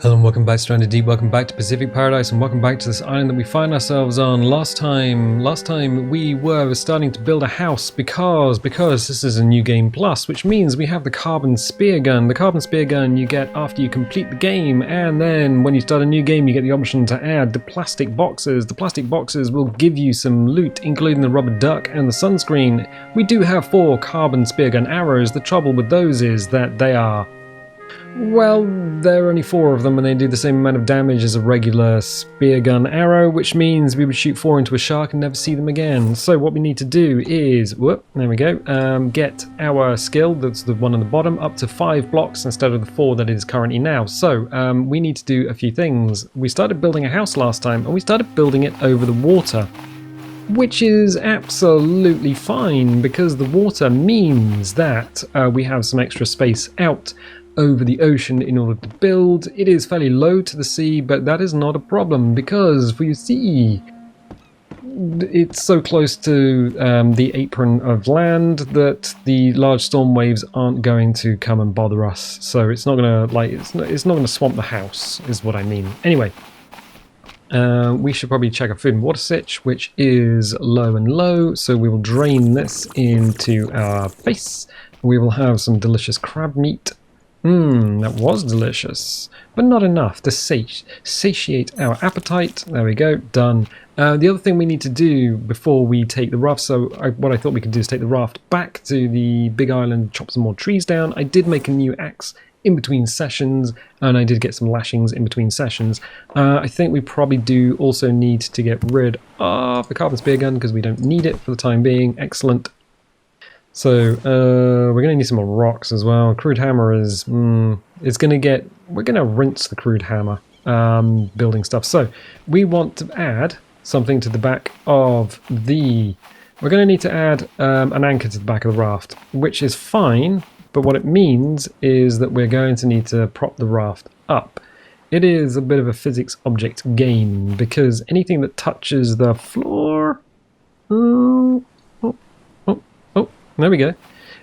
Hello and welcome back to Stranded Deep, welcome back to Pacific Paradise, and welcome back to this island that we find ourselves on. Last time we were starting to build a house because this is a new game plus, which means we have the carbon spear gun. The carbon spear gun you get after you complete the game, and then when you start a new game you get the option to add the plastic boxes. The plastic boxes will give you some loot, including the rubber duck and the sunscreen. We do have 4 carbon spear gun arrows. The trouble with those is that they are... well, there are only 4 of them and they do the same amount of damage as a regular spear gun arrow, which means we would shoot 4 into a shark and never see them again. So what we need to do is, whoop, there we go, get our skill, that's the one on the bottom, up to 5 blocks instead of the 4 that it is currently now. So we need to do a few things. We started building a house last time and we started building it over the water, which is absolutely fine because the water means that we have some extra space out over the ocean in order to build. It is fairly low to the sea, but that is not a problem because, for you see, it's so close to the apron of land that the large storm waves aren't going to come and bother us. So it's not gonna it's not gonna swamp the house, is what I mean. Anyway, we should probably check our food and water sitch, which is low and low. So we will drain this into our face. We will have some delicious crab meat. That was delicious, but not enough to satiate our appetite. There we go, done. The other thing we need to do before we take the raft, what I thought we could do is take the raft back to the big island, chop some more trees down. I did make a new axe in between sessions, and I did get some lashings in between sessions. I think we probably do also need to get rid of the carbon spear gun because we don't need it for the time being. Excellent. So we're going to need some more rocks as well. Crude hammer is we're going to rinse the crude hammer building stuff. So we want to add something to the back of we're going to need to add an anchor to the back of the raft, which is fine, but what it means is that we're going to need to prop the raft up. It is a bit of a physics object game because anything that touches the floor, there we go.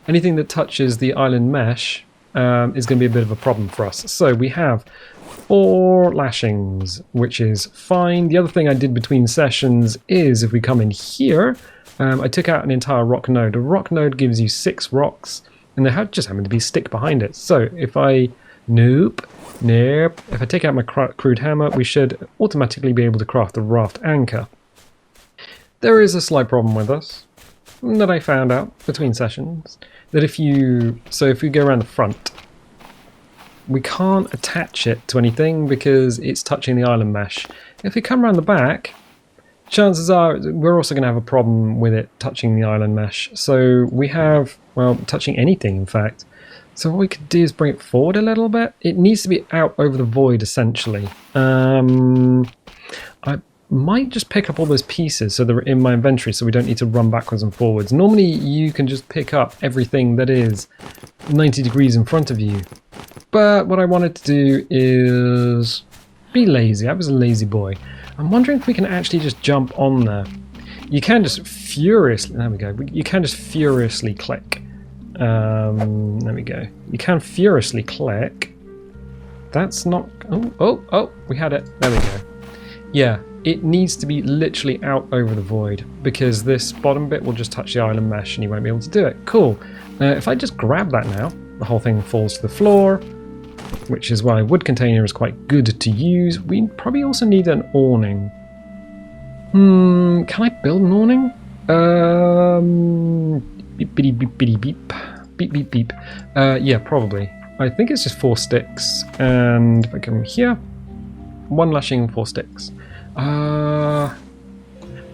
Anything that touches the island mesh is going to be a bit of a problem for us. So we have 4 lashings, which is fine. The other thing I did between sessions is if we come in here, I took out an entire rock node. A rock node gives you 6 rocks, and there just happened to be a stick behind it. So if I... Nope. If I take out my crude hammer, we should automatically be able to craft the raft anchor. There is a slight problem with us that I found out between sessions, that if we go around the front, we can't attach it to anything because it's touching the island mesh. If we come around the back, chances are we're also going to have a problem with it touching the island mesh. So we have, well, touching anything in fact. So what we could do is bring it forward a little bit. It needs to be out over the void essentially. I might just pick up all those pieces so they're in my inventory so we don't need to run backwards and forwards. Normally you can just pick up everything that is 90 degrees in front of you. But what I wanted to do is be lazy. I was a lazy boy. I'm wondering if we can actually just jump on there. You can just furiously... There we go. You can just furiously click. There we go. You can furiously click. That's not... Oh, we had it. There we go. Yeah. It needs to be literally out over the void because this bottom bit will just touch the island mesh and you won't be able to do it. Cool. If I just grab that now, the whole thing falls to the floor, which is why a wood container is quite good to use. We probably also need an awning. Can I build an awning? Beep, beep, beep, beep, beep. Beep, beep, beep. Yeah, probably. I think it's just 4 sticks. And if I come here, 1 lashing, 4 sticks.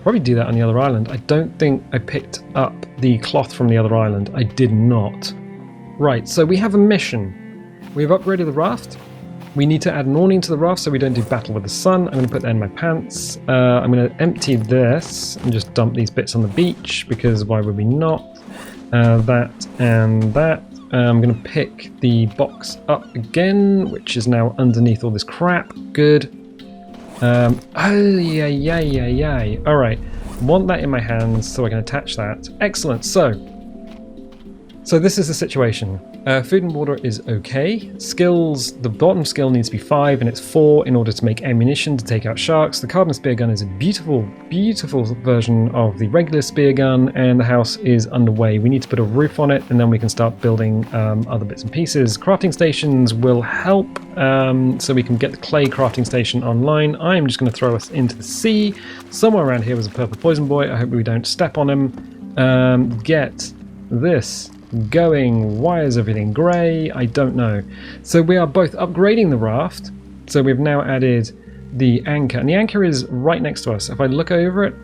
Probably do that on the other island. I don't think I picked up the cloth from the other island. I did not. Right, so we have a mission. We've upgraded the raft. We need to add an awning to the raft so we don't do battle with the sun. I'm going to put that in my pants. I'm going to empty this and just dump these bits on the beach because why would we not? That and that. I'm going to pick the box up again, which is now underneath all this crap. Good. Oh, yeah. Alright, want that in my hands so I can attach that. Excellent, so this is the situation. Food and water is okay. Skills, the bottom skill needs to be 5 and it's 4 in order to make ammunition to take out sharks. The carbon spear gun is a beautiful, beautiful version of the regular spear gun, and the house is underway. We need to put a roof on it and then we can start building other bits and pieces. Crafting stations will help, so we can get the clay crafting station online. I'm just going to throw us into the sea. Somewhere around here was a purple poison boy. I hope we don't step on him. Get this going. Why is everything grey? I don't know. So we are both upgrading the raft. So we've now added the anchor, and the anchor is right next to us. If I look over it,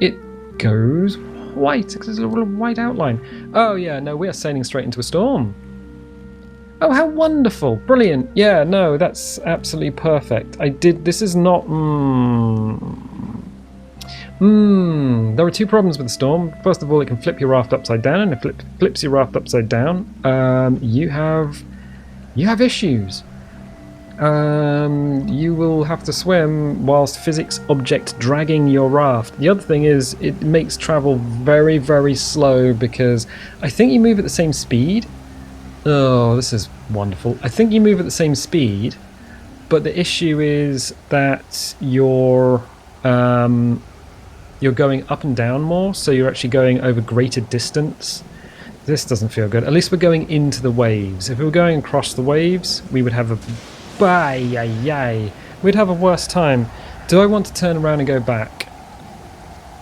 it goes white. There's a little white outline. Oh yeah, no, we are sailing straight into a storm. Oh, how wonderful. Brilliant. Yeah, no, that's absolutely perfect. This is not... There are two problems with the storm. First of all, it can flip your raft upside down, and if it flips your raft upside down, you have issues. You will have to swim whilst physics object dragging your raft. The other thing is it makes travel very, very slow because I think you move at the same speed. Oh, this is wonderful. I think you move at the same speed, but the issue is that you're going up and down more, so you're actually going over greater distance. This doesn't feel good. At least we're going into the waves. If we were going across the waves, we would have we'd have a worse time. Do I want to turn around and go back?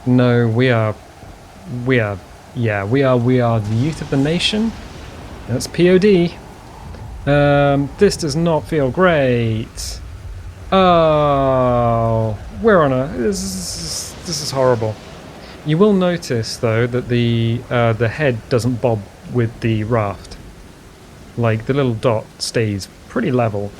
No, we are the youth of the nation. That's POD. This does not feel great. Oh, we're on a... This is horrible. You will notice, though, that the head doesn't bob with the raft. Like, the little dot stays pretty level.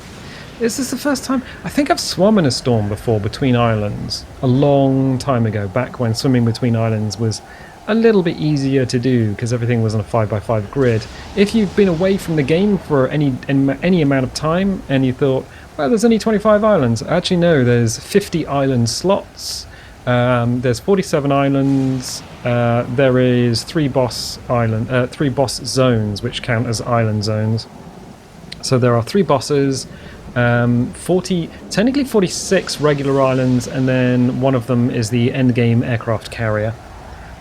Is this the first time? I think I've swum in a storm before between islands. A long time ago, back when swimming between islands was a little bit easier to do because everything was on a 5x5 grid. If you've been away from the game for any amount of time and you thought, well, there's only 25 islands. Actually, no, there's 50 island slots. There's 47 islands. There is 3 boss zones, which count as island zones. So there are 3 bosses, technically 46 regular islands, and then one of them is the endgame aircraft carrier.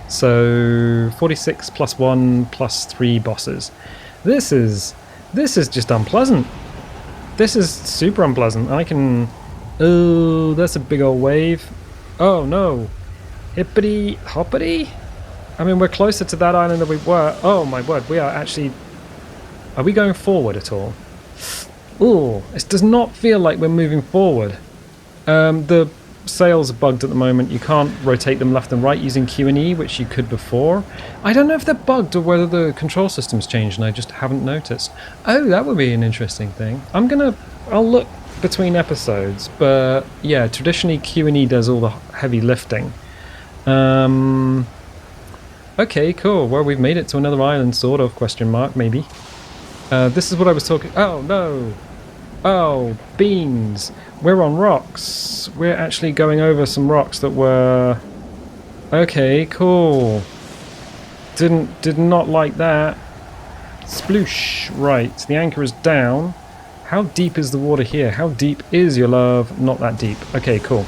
So 46 plus 1 plus 3 bosses. This is just unpleasant. This is super unpleasant. Oh, that's a big old wave. Oh no. Hippity hoppity? I mean, we're closer to that island than we were. Oh my word, we are actually... Are we going forward at all? Ooh, this does not feel like we're moving forward. The sails are bugged at the moment. You can't rotate them left and right using Q and E, which you could before. I don't know if they're bugged or whether the control system's changed and I just haven't noticed. Oh, that would be an interesting thing. I'll look between episodes, but yeah, traditionally Q and E does all the heavy lifting. Okay, cool. Well, we've made it to another island, sort of, question mark, maybe. This is what I was talking... Oh, no! Oh, beans! We're on rocks. We're actually going over some rocks that were... Okay, cool. Did not like that. Sploosh! Right, the anchor is down. How deep is the water here? How deep is your love? Not that deep. Okay, cool.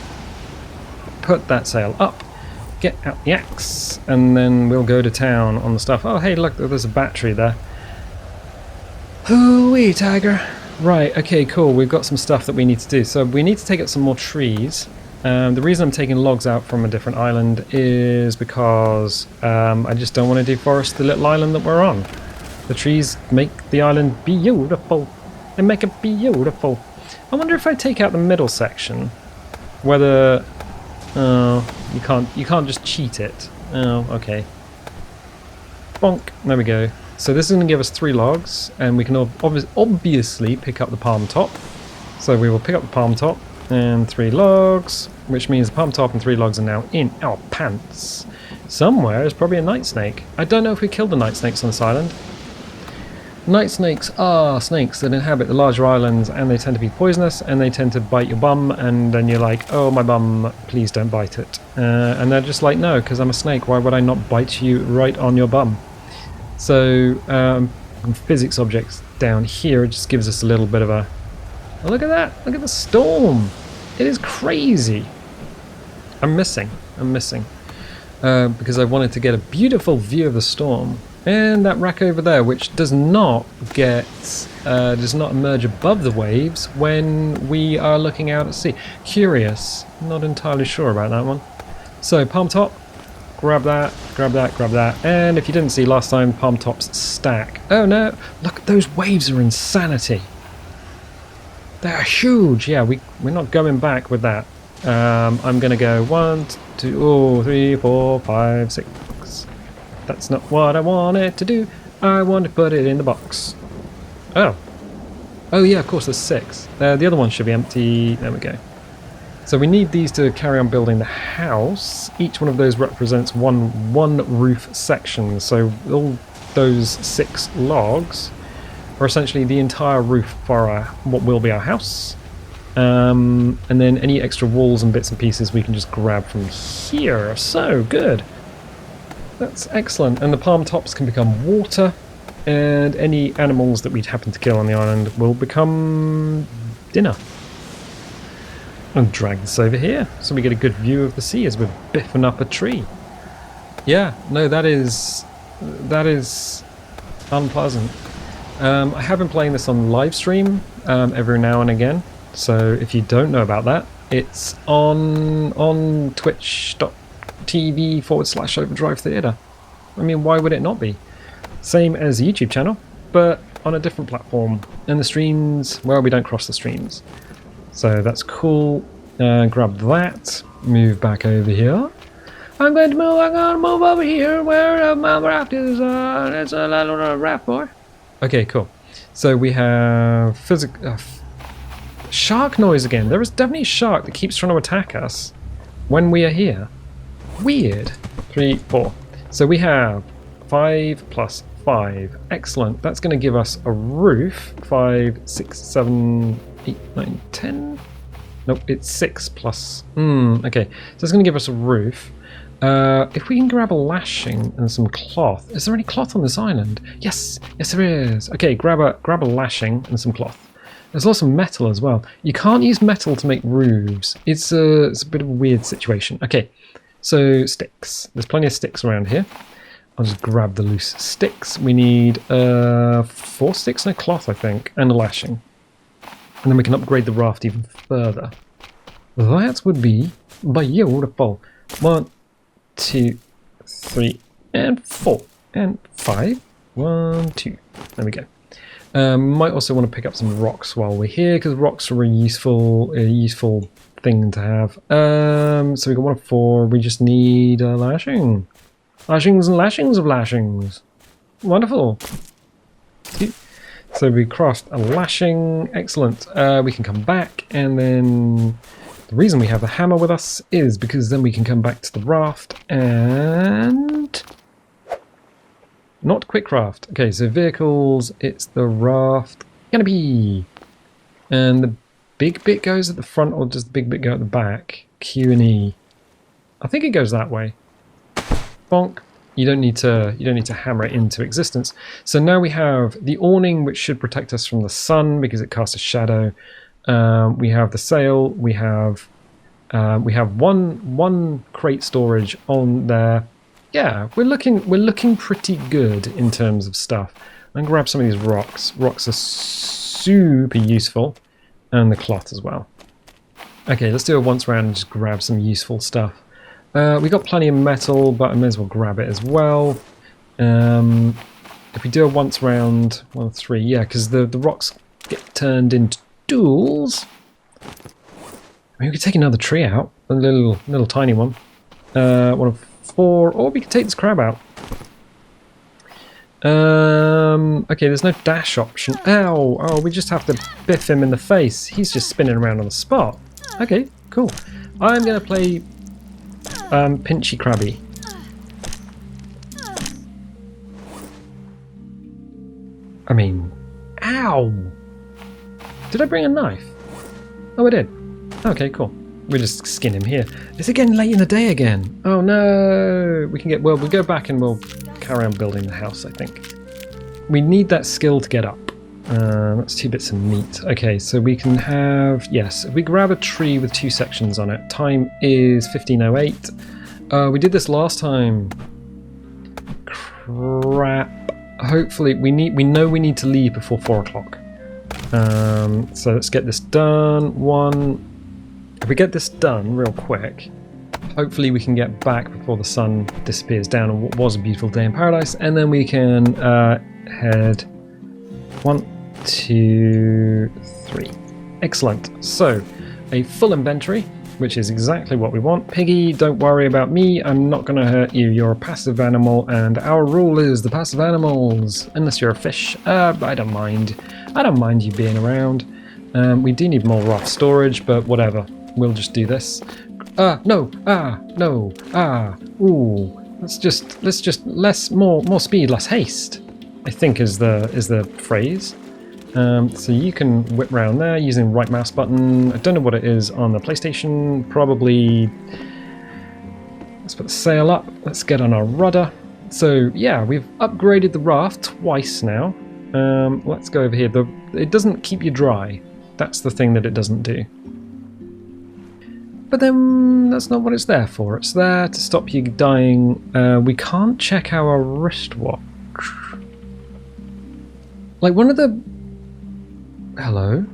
Put that sail up. Get out the axe. And then we'll go to town on the stuff. Oh, hey, look, there's a battery there. Hoo-wee, tiger. Right, okay, cool. We've got some stuff that we need to do. So we need to take out some more trees. The reason I'm taking logs out from a different island is because I just don't want to deforest the little island that we're on. The trees make the island beautiful. They make it beautiful. I wonder if I take out the middle section, whether... Oh, you can't just cheat it. Oh, okay. Bonk. There we go. So this is going to give us 3 logs, and we can obviously pick up the palm top. So we will pick up the palm top and 3 logs, which means the palm top and 3 logs are now in our pants. Somewhere is probably a night snake. I don't know if we killed the night snakes on this island. Night snakes are snakes that inhabit the larger islands, and they tend to be poisonous, and they tend to bite your bum, and then you're like, oh my bum, please don't bite it. And they're just like, no, because I'm a snake, why would I not bite you right on your bum? So physics objects down here. It just gives us a little bit of a... Oh, look at that! Look at the storm! It is crazy! I'm missing. Because I wanted to get a beautiful view of the storm. And that wreck over there, which does not emerge above the waves when we are looking out at sea. Curious. Not entirely sure about that one. So, palm top. Grab that, grab that, grab that. And if you didn't see last time, palm tops stack. Oh no, look, those waves are insanity. They're huge. Yeah, we're not going back with that. I'm going to go 1, 2, 3, 4, 5, 6. That's not what I wanted to do. I want to put it in the box. Oh. Oh yeah, of course there's 6. The other one should be empty. There we go. So we need these to carry on building the house. Each one of those represents one roof section. So all those 6 logs are essentially the entire roof for what will be our house. And then any extra walls and bits and pieces we can just grab from here. So good. That's excellent. And the palm tops can become water, and any animals that we'd happen to kill on the island will become dinner. And drag this over here so we get a good view of the sea as we're biffing up a tree. Yeah, no, that is unpleasant. I have been playing this on live stream every now and again. So if you don't know about that, it's on twitch.tv/Overdrive Theatre. I mean, why would it not be? Same as the YouTube channel, but on a different platform. And the streams, well, we don't cross the streams. So that's cool. Grab that. Move back over here. I'm going to move over here where my raft is. It's a little raft boy. Okay, cool. So we have shark noise again. There is definitely a shark that keeps trying to attack us when we are here. Weird. 3, 4. So we have 5 plus 5. Excellent. That's going to give us a roof. 5, 6, 7, 8, 9, 10. Nope, it's 6 plus. Okay, so it's going to give us a roof. If we can grab a lashing and some cloth. Is there any cloth on this island? Yes, yes there is. Okay, grab a lashing and some cloth. There's lots of metal as well. You can't use metal to make roofs. It's a bit of a weird situation. Okay, so sticks. There's plenty of sticks around here. I'll just grab the loose sticks. We need 4 sticks and a cloth, I think, and a lashing. And then we can upgrade the raft even further. That would be beautiful. 1, 2, 3, and 4, and 5. 1, 2. There we go. Might also want to pick up some rocks while we're here, because rocks are a useful thing to have. So we got 1 of 4. We just need a lashing. Lashings and lashings of lashings. Wonderful. 2. So we crossed a lashing. Excellent. We can come back, and then the reason we have the hammer with us is because then we can come back to the raft and... Not quick raft. Okay, so vehicles, it's the raft. Gonna be... And the big bit goes at the front, or does the big bit go at the back? Q and E. I think it goes that way. Bonk. You don't need to hammer it into existence. So now we have the awning, which should protect us from the sun because it casts a shadow. We have the sail. We have one crate storage on there. Yeah, we're looking pretty good in terms of stuff. I'm gonna grab some of these rocks. Rocks are super useful, and the cloth as well. Okay, let's do a once round and just grab some useful stuff. We got plenty of metal, but I may as well grab it as well. If we do a once round, 1 of 3, yeah, because the rocks get turned into tools. I mean, we could take another tree out, a little tiny one. 1 of 4, or we could take this crab out. Okay, there's no dash option. Ow! Oh, we just have to biff him in the face. He's just spinning around on the spot. Okay, cool. I'm gonna play Pinchy Crabby. I mean, ow! Did I bring a knife? Oh, I did. Okay, cool. We'll just skin him here. Is it getting late in the day again? Oh no! We can get, well, we'll go back and we'll carry on building the house, I think. we need that skill to get up. That's 2 bits of meat. Okay, so we can have, yes, if we grab a tree with 2 sections on it. Time is 15:08. We did this last time. Crap. Hopefully, we know we need to leave before 4 o'clock. So let's get this done. If we get this done real quick, hopefully we can get back before the sun disappears down on what was a beautiful day in paradise, and then we can head 1, 2, 3. Excellent. So a full inventory, which is exactly what we want. Piggy, don't worry about me. I'm not going to hurt you. You're a passive animal, and our rule is the passive animals, unless you're a fish. I don't mind. I don't mind you being around. We do need more raft storage, but whatever. We'll just do this. No. No. Ooh. More speed, less haste, I think is the phrase. So you can whip around there using right mouse button. I don't know what it is on the PlayStation. Probably. Let's put the sail up. Let's get on our rudder. So yeah, we've upgraded the raft twice now. Let's go over here. It doesn't keep you dry. That's the thing that it doesn't do. But then that's not what it's there for. It's there to stop you dying. We can't check our wristwatch. Like one of the... Hello?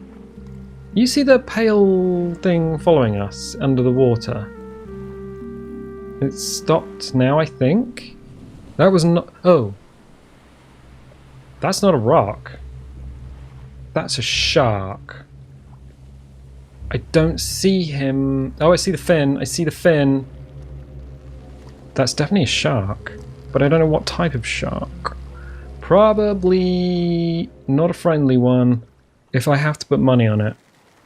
You see the pale thing following us under the water? It's stopped now, I think. That was not... Oh. That's not a rock. That's a shark. I don't see him. Oh, I see the fin. I see the fin. That's definitely a shark. But I don't know what type of shark. Probably not a friendly one if I have to put money on it.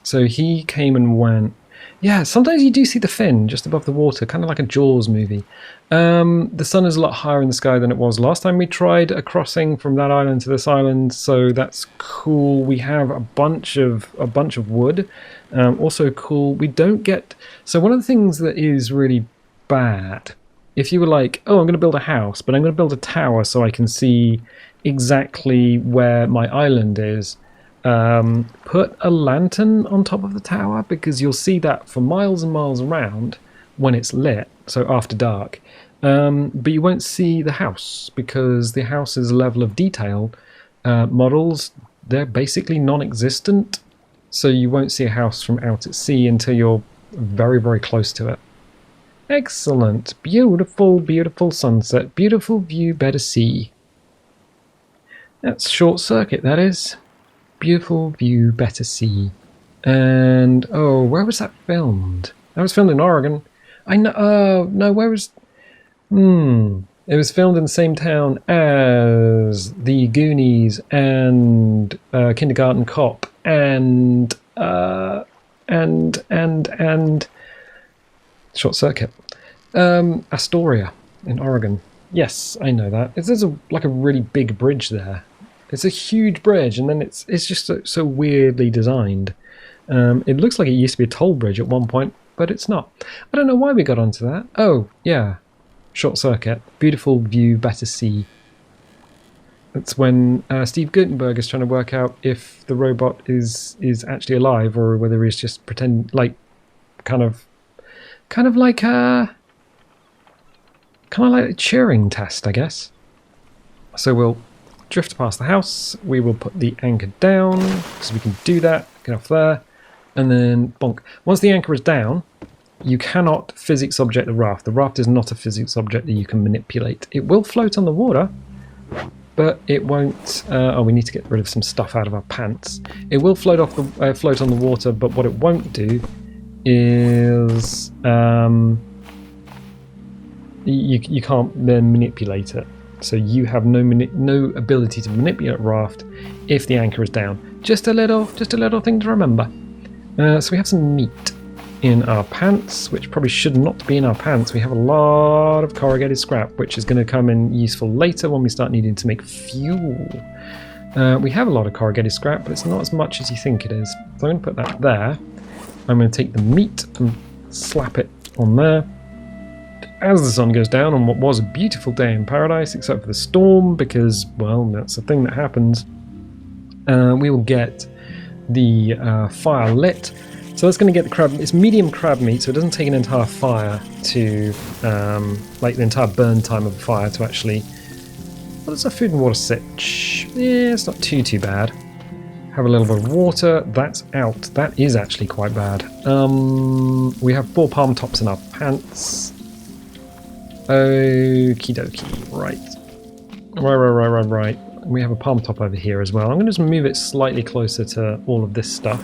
So he came and went. Yeah, sometimes you do see the fin just above the water, kind of like a Jaws movie. The sun is a lot higher in the sky than it was last time we tried a crossing from that island to this island, so that's cool. We have a bunch of wood. Also cool. We don't get. So one of the things that is really bad, if you were like, oh, I'm going to build a house, but I'm going to build a tower so I can see exactly where my island is. Put a lantern on top of the tower, because you'll see that for miles and miles around when it's lit, so after dark. But you won't see the house, because the house's level of detail models, they're basically non-existent, so you won't see a house from out at sea until you're very, very close to it. Excellent. Beautiful, beautiful sunset. Beautiful view, better sea. That's short circuit, that is. Beautiful view, better sea. And, oh, where was that filmed? That was filmed in Oregon. I know, no, where was... It was filmed in the same town as The Goonies and Kindergarten Cop and Short Circuit. Astoria in Oregon. Yes, I know that. There's like a really big bridge there. It's a huge bridge, and then it's just so weirdly designed. It looks like it used to be a toll bridge at one point, but it's not. I don't know why we got onto that. Oh, yeah. Short Circuit. Beautiful view, better sea. That's when Steve Gutenberg is trying to work out if the robot is actually alive, or whether he's just pretend, like, kind of like a Turing test, I guess. So we'll drift past the house. We will put the anchor down, because we can do that. Get off there, and then bonk. Once the anchor is down, you cannot physics object the raft. The raft is not a physics object that you can manipulate. It will float on the water, but it won't. Oh, we need to get rid of some stuff out of our pants. It will float on the water, but what it won't do is you can't then manipulate it. So you have no ability to manipulate raft if the anchor is down. Just a little thing to remember. So we have some meat in our pants, which probably should not be in our pants. We have a lot of corrugated scrap, which is going to come in useful later when we start needing to make fuel. We have a lot of corrugated scrap, but it's not as much as you think it is. So I'm going to put that there. I'm going to take the meat and slap it on there. as the sun goes down on what was a beautiful day in paradise, except for the storm, because, well, that's the thing that happens. We will get the fire lit. So that's going to get the crab. It's medium crab meat, so it doesn't take an entire fire to, like the entire burn time of a fire to actually. Well, it's a food and water sitch. Yeah, it's not too bad. Have a little bit of water. That's out. That is actually quite bad. We have 4 palm tops in our pants. Okie dokie. Right. Right. We have a palm top over here as well. I'm going to just move it slightly closer to all of this stuff,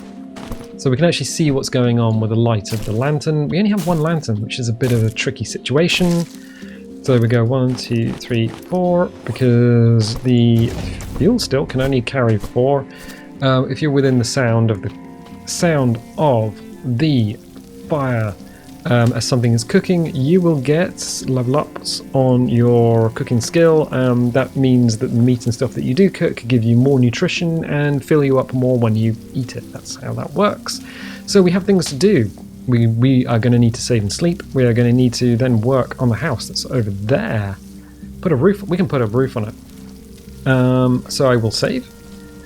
so we can actually see what's going on with the light of the lantern. We only have 1 lantern, which is a bit of a tricky situation. So we go 1, 2, 3, 4, because the fuel still can only carry 4. If you're within the sound of the fire as something is cooking, you will get level ups on your cooking skill. That means that the meat and stuff that you do cook give you more nutrition and fill you up more when you eat it. That's how that works. So we have things to do. We are going to need to save and sleep. We are going to need to then work on the house that's over there. Put a roof. We can put a roof on it. So I will save,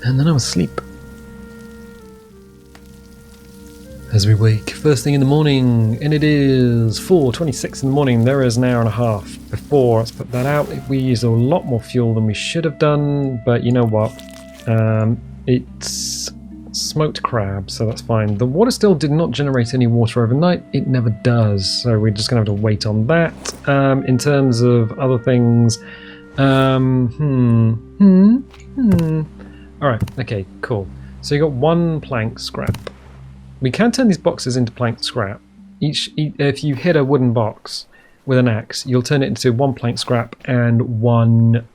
and then I will sleep. As we wake, first thing in the morning, and it is 4:26 in the morning. There is an hour and a half before. Let's put that out. We used a lot more fuel than we should have done, but you know what? It's smoked crab, so that's fine. The water still did not generate any water overnight. It never does, so we're just going to have to wait on that. In terms of other things, Alright, okay, cool. So you got 1 plank scrap. We can turn these boxes into plank scrap. If you hit a wooden box with an axe, you'll turn it into 1 plank scrap and 1...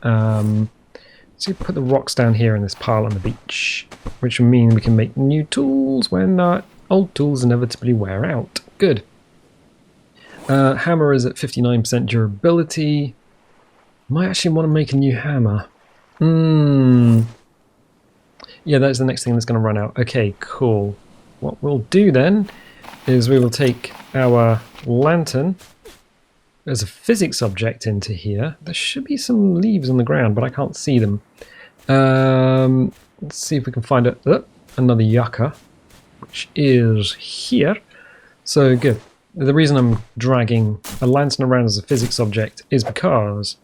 so you put the rocks down here in this pile on the beach, which will mean we can make new tools when our old tools inevitably wear out. Good. Hammer is at 59% durability. Might actually want to make a new hammer. Yeah, that's the next thing that's going to run out. Okay, cool. What we'll do then is we will take our lantern. There's a physics object into here. There should be some leaves on the ground, but I can't see them. Let's see if we can find another yucca, which is here. So good. The reason I'm dragging a lantern around as a physics object is because...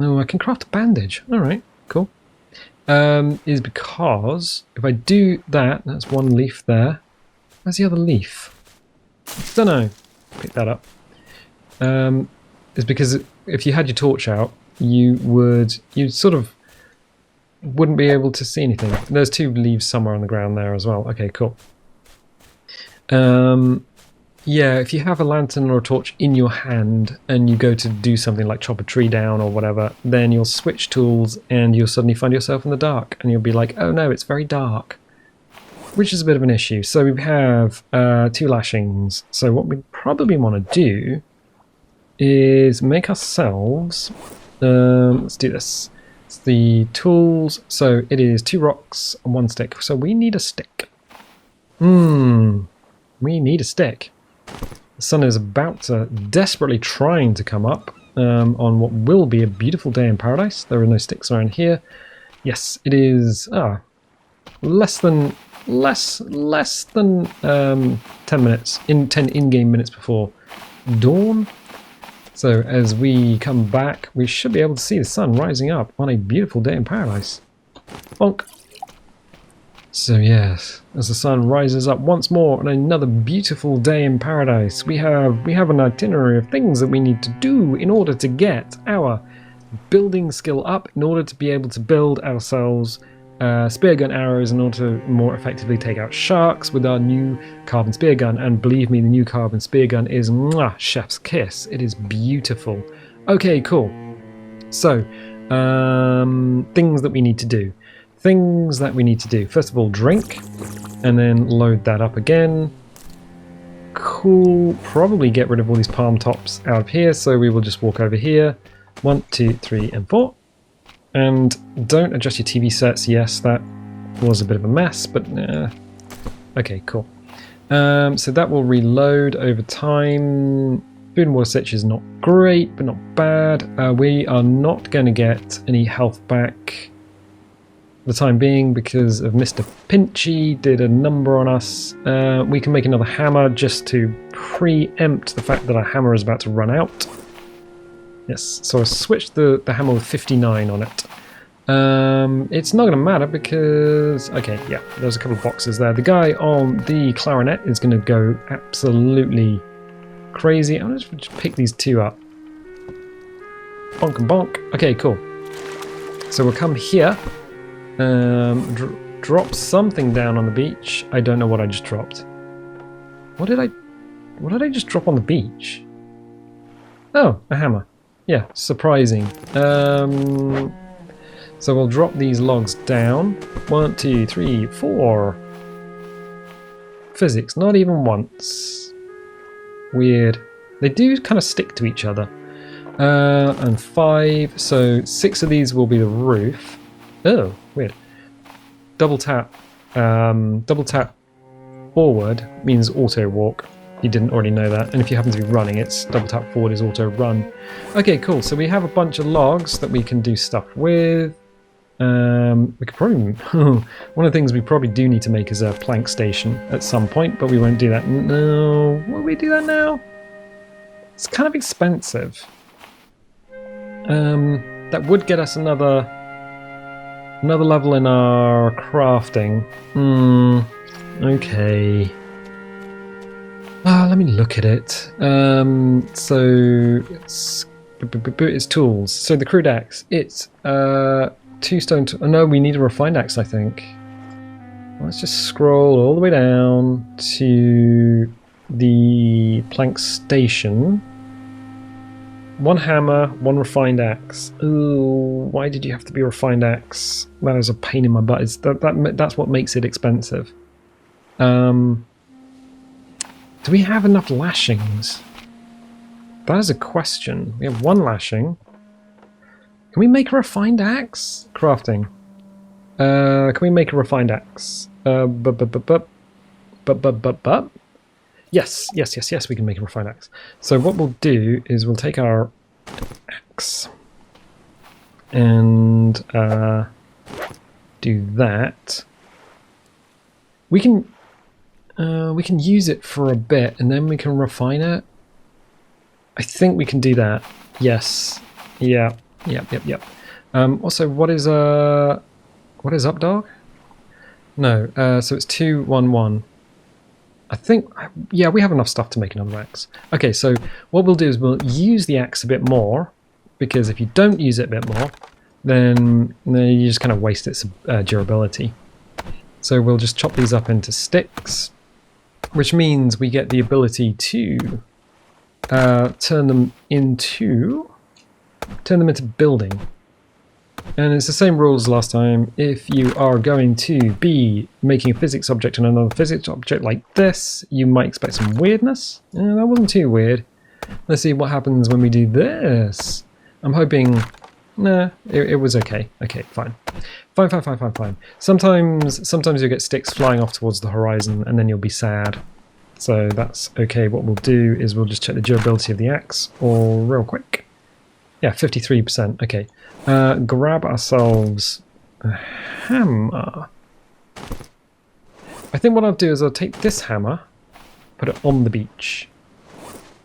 Oh, I can craft a bandage. All right, cool. Is because if I do that, that's 1 leaf there. Where's the other leaf? Don't know. Pick that up. Is because if you had your torch out, you sort of wouldn't be able to see anything. There's 2 leaves somewhere on the ground there as well. Okay, cool. Yeah, if you have a lantern or a torch in your hand and you go to do something like chop a tree down or whatever, then you'll switch tools and you'll suddenly find yourself in the dark and you'll be like, oh no, it's very dark, which is a bit of an issue. So we have 2 lashings. So what we probably want to do is make ourselves, let's do this. It's the tools. So it is 2 rocks and 1 stick. So we need a stick. We need a stick. The sun is about to, desperately trying to come up on what will be a beautiful day in paradise. There are no sticks around here. Yes, it is less than 10 minutes, 10 in-game minutes before dawn. So as we come back, we should be able to see the sun rising up on a beautiful day in paradise. Bonk. So yes, as the sun rises up once more on another beautiful day in paradise, we have an itinerary of things that we need to do in order to get our building skill up, in order to be able to build ourselves spear gun arrows in order to more effectively take out sharks with our new carbon spear gun. And believe me, the new carbon spear gun is mwah, chef's kiss. It is beautiful. Okay, cool. So, things that we need to do. First of all, drink, and then load that up again. Cool. Probably get rid of all these palm tops out of here, so we will just walk over here. 1, 2, 3, and 4. And don't adjust your TV sets. Yes, that was a bit of a mess, but okay, cool. So that will reload over time. Food and water situation is not great, but not bad. We are not going to get any health back for the time being because of Mr. Pinchy did a number on us. We can make another hammer just to preempt the fact that our hammer is about to run out. Yes, so I switched the hammer with 59 on it. It's not going to matter because... Okay, yeah, there's a couple of boxes there. The guy on the clarinet is going to go absolutely crazy. I'm going to just pick these two up. Bonk and bonk. Okay, cool. So we'll come here. Drop something down on the beach. I don't know what I just dropped. What did I just drop on the beach? Oh, a hammer. Yeah, surprising. So we'll drop these logs down. 1, 2, 3, 4. Physics, not even once. Weird. They do kind of stick to each other. And 5, so 6 of these will be the roof. Oh, weird. Double tap forward means auto walk. You didn't already know that, and if you happen to be running, it's double tap forward is auto run. Okay, cool. So we have a bunch of logs that we can do stuff with. We could probably one of the things we probably do need to make is a plank station at some point, but we won't do that. No, will we do that now? It's kind of expensive. That would get us another level in our crafting. Okay. Let me look at it. So it's tools. So the crude axe. It's 2 stone. No, we need a refined axe, I think. Let's just scroll all the way down to the plank station. 1 hammer, 1 refined axe. Ooh, why did you have to be a refined axe? That is a pain in my butt. That's what makes it expensive. Do we have enough lashings? That is a question. We have 1 lashing. Can we make a refined axe? Crafting. Can we make a refined axe? Yes, we can make a refined axe. So what we'll do is we'll take our axe and do that. We can use it for a bit and then we can refine it. I think we can do that. Yes. Yeah. Yep. Also, what is up, dog? No. So it's 2, 1, 1. I think, yeah, we have enough stuff to make another axe. Okay, so what we'll do is we'll use the axe a bit more, because if you don't use it a bit more, then you just kind of waste its durability. So we'll just chop these up into sticks, which means we get the ability to turn them into building. And it's the same rules as last time. If you are going to be making a physics object and another physics object like this, you might expect some weirdness. That wasn't too weird. Let's see what happens when we do this. I'm hoping... Nah, it was okay. Okay, fine. Fine. Sometimes you'll get sticks flying off towards the horizon and then you'll be sad. So that's okay. What we'll do is we'll just check the durability of the axe all real quick. Yeah, 53%. Okay. Grab ourselves a hammer. I think what I'll do is I'll take this hammer, put it on the beach.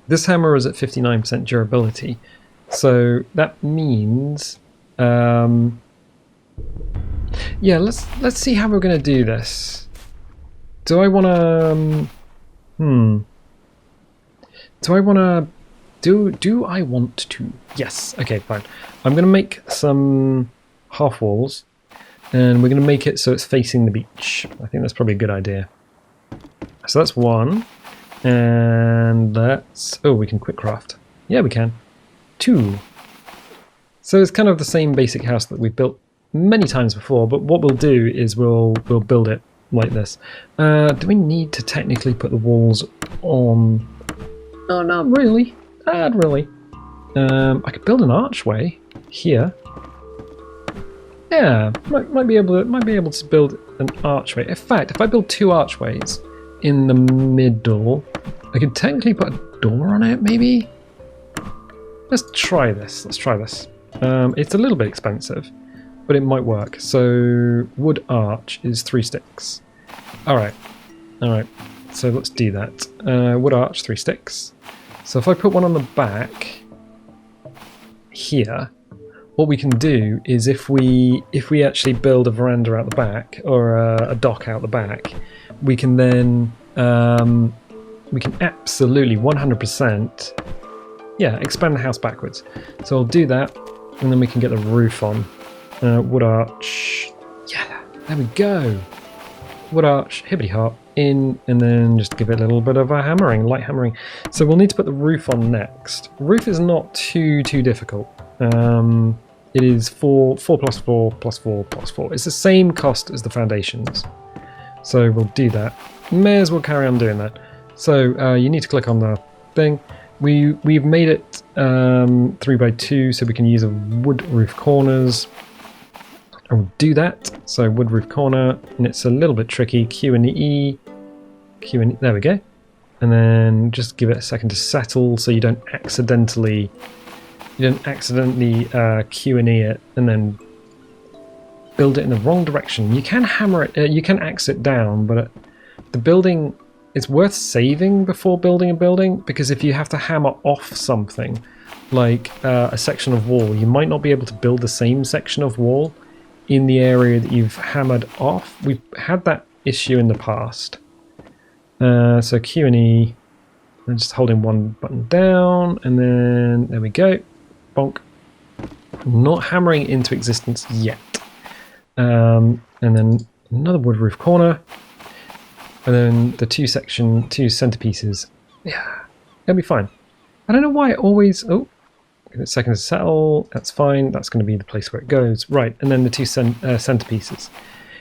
This hammer is at 59% durability. So that means... yeah, let's see how we're going to do this. Do I want to... Do I want to? Yes. Okay, fine. I'm going to make some half walls, and we're going to make it so it's facing the beach. I think that's probably a good idea. So that's 1, and that's... Oh, we can quick craft. Yeah, we can. 2. So it's kind of the same basic house that we've built many times before, but what we'll do is we'll build it like this. Do we need to technically put the walls on? Oh, not really. Not really. I could build an archway here. Yeah, might be able to build an archway. In fact, if I build 2 archways in the middle, I could technically put a door on it, maybe. Let's try this. Let's try this. It's a little bit expensive, but it might work. So wood arch is 3 sticks. All right. So let's do that. Wood arch, 3 sticks. So if I put one on the back here, what we can do is if we actually build a veranda out the back or a dock out the back, we can then we can absolutely 100% expand the house backwards. So I'll do that, and then we can get the roof on. Wood arch, yeah, there we go. Wood arch, hibbity hop, in, and then just give it a little bit of a hammering, light hammering. So we'll need to put the roof on next. Roof is not too difficult. It is 4 plus 4 plus 4 plus 4. It's the same cost as the foundations. So we'll do that. May as well carry on doing that. So you need to click on the thing. We've made it 3x2, so we can use a wood roof corners. And we'll do that. So wood roof corner, and it's a little bit tricky. Q and E, there we go. And then just give it a second to settle, so you don't accidentally Q and E it and then build it in the wrong direction. You can hammer it, you can axe it down, but the building, it's worth saving before building a building, because if you have to hammer off something like a section of wall, you might not be able to build the same section of wall in the area that you've hammered off. We've had that issue in the past. So Q and E, and just holding one button down, and then there we go. Bonk. Not hammering into existence yet. And then another wood roof corner, and then the two centerpieces. Yeah, it'll be fine. I don't know why it always. Oh, give it a second to settle. That's fine. That's going to be the place where it goes. Right, and then the two centerpieces.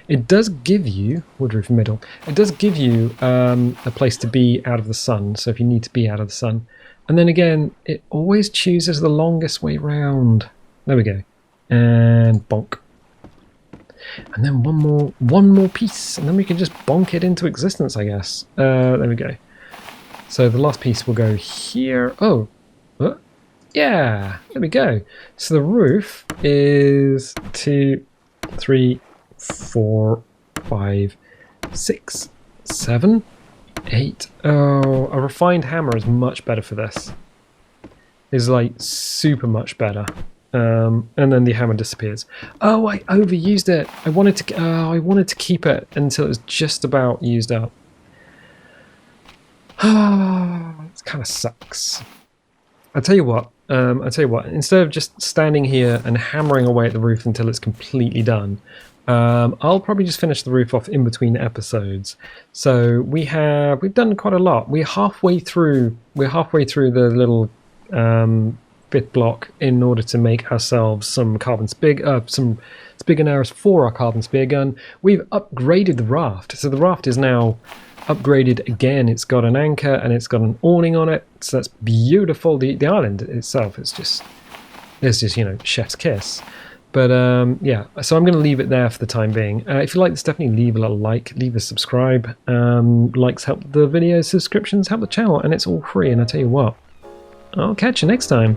It does give you wood roof middle. It does give you a place to be out of the sun. So if you need to be out of the sun, and then again, it always chooses the longest way round. There we go, and bonk. And then one more piece, and then we can just bonk it into existence, I guess. There we go. So the last piece will go here. Oh, yeah, there we go. So the roof is 2, 3, 4, 5, 6, 7, 8. Oh, a refined hammer is much better for this. It's like super much better. And then the hammer disappears. Oh, I overused it. I wanted to keep it until it was just about used up. It kind of sucks. I'll tell you what. Instead of just standing here and hammering away at the roof until it's completely done, I'll probably just finish the roof off in between episodes. So we've done quite a lot. We're halfway through the little bit block in order to make ourselves some some spig arrows for our carbon spear gun. We've upgraded the raft, so the raft is now upgraded again. It's got an anchor and it's got an awning on it, so that's beautiful. The island itself is just chef's kiss. But yeah, so I'm going to leave it there for the time being. If you like this, definitely leave a little like, leave a subscribe. Likes help the video, subscriptions help the channel, and it's all free. And I tell you what, I'll catch you next time.